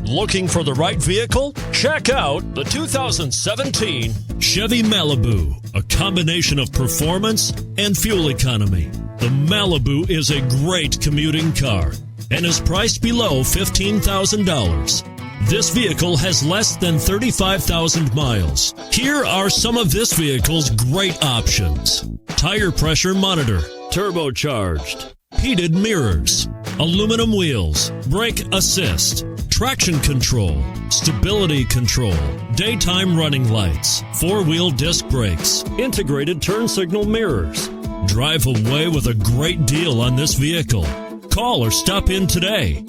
Looking for the right vehicle? Check out the 2017 Chevy Malibu, a combination of performance and fuel economy. The Malibu is a great commuting car and is priced below $15,000. This vehicle has less than 35,000 miles. Here are some of this vehicle's great options: tire pressure monitor, turbocharged, heated mirrors, aluminum wheels, brake assist, traction control, stability control, daytime running lights, four-wheel disc brakes, integrated turn signal mirrors. Drive away with a great deal on this vehicle. Call or stop in today.